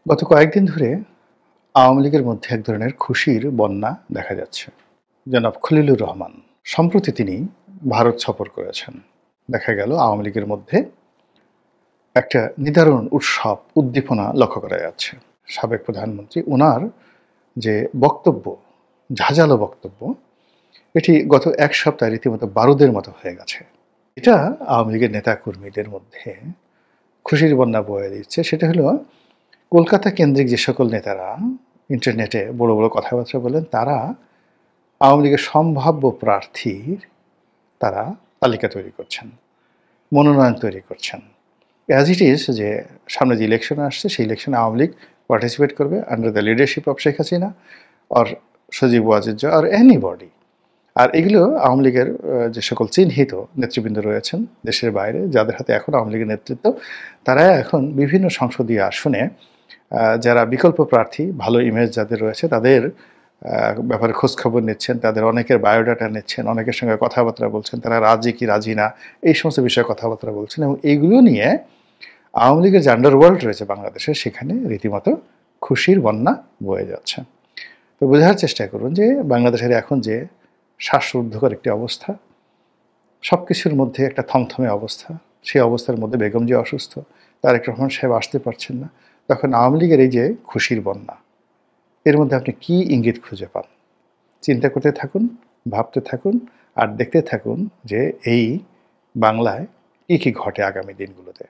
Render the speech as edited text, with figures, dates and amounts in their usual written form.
গত কয়েকদিন ধরে আওয়ামী লীগের মধ্যে এক ধরনের খুশির বন্যা দেখা যাচ্ছে। জনাব খলিলুর রহমান সম্প্রতি তিনি ভারত সফর করেছেন। দেখা গেল আওয়ামী লীগের মধ্যে একটা নিদারুণ উৎসব, উদ্দীপনা লক্ষ্য করা যাচ্ছে। সাবেক প্রধানমন্ত্রী উনার যে বক্তব্য, ঝাঁঝালো বক্তব্য, এটি গত এক সপ্তাহে রীতিমতো বারুদের মতো হয়ে গেছে। এটা আওয়ামী লীগের নেতাকর্মীদের মধ্যে খুশির বন্যা বয়ে দিচ্ছে। সেটা হলো কলকাতা কেন্দ্রিক যে সকল নেতারা ইন্টারনেটে বড় বড় কথাবার্তা বলেন, তারা আওয়ামী লীগের সম্ভাব্য প্রার্থীর তারা তালিকা তৈরি করছেন, মনোনয়ন তৈরি করছেন। অ্যাজ ইট ইজ যে সামনে যে ইলেকশন আসছে, সেই ইলেকশনে আওয়ামী লীগ পার্টিসিপেট করবে under the leadership of Sheikh Hasina or Sajeeb Wazed or anybody. আর এগুলো আওয়ামী লীগের যে সকল চিহ্নিত নেতৃবৃন্দ রয়েছেন দেশের বাইরে, যাদের হাতে এখন আওয়ামী লীগের নেতৃত্ব, তারা এখন বিভিন্ন সংসদীয় আসনে যারা বিকল্প প্রার্থী, ভালো ইমেজ যাদের রয়েছে, তাদের ব্যাপারে খোঁজখবর নিচ্ছেন, তাদের অনেকের বায়োডাটা নিচ্ছেন, অনেকের সঙ্গে কথাবার্তা বলছেন, তারা রাজি কি রাজি না, এই সমস্ত বিষয়ে কথাবার্তা বলছেন। এবং এইগুলো নিয়ে আওয়ামী লীগের যে আন্ডারওয়ার্ল্ড রয়েছে বাংলাদেশে, সেখানে রীতিমতো খুশির বন্যা বয়ে যাচ্ছে। তো বোঝার চেষ্টা করুন যে বাংলাদেশের এখন যে শ্বাসরুদ্ধকর একটি অবস্থা, সব কিছুর মধ্যে একটা থমথমে অবস্থা, সেই অবস্থার মধ্যে বেগম যে অসুস্থ, তারেক রহমান সাহেব আসতে পারছেন না, তখন আওয়ামী লীগের এই যে খুশির বন্যা, এর মধ্যে আপনি কী ইঙ্গিত খুঁজে পান? চিন্তা করতে থাকুন, ভাবতে থাকুন, আর দেখতে থাকুন যে এই বাংলায় কী কী ঘটে আগামী দিনগুলোতে।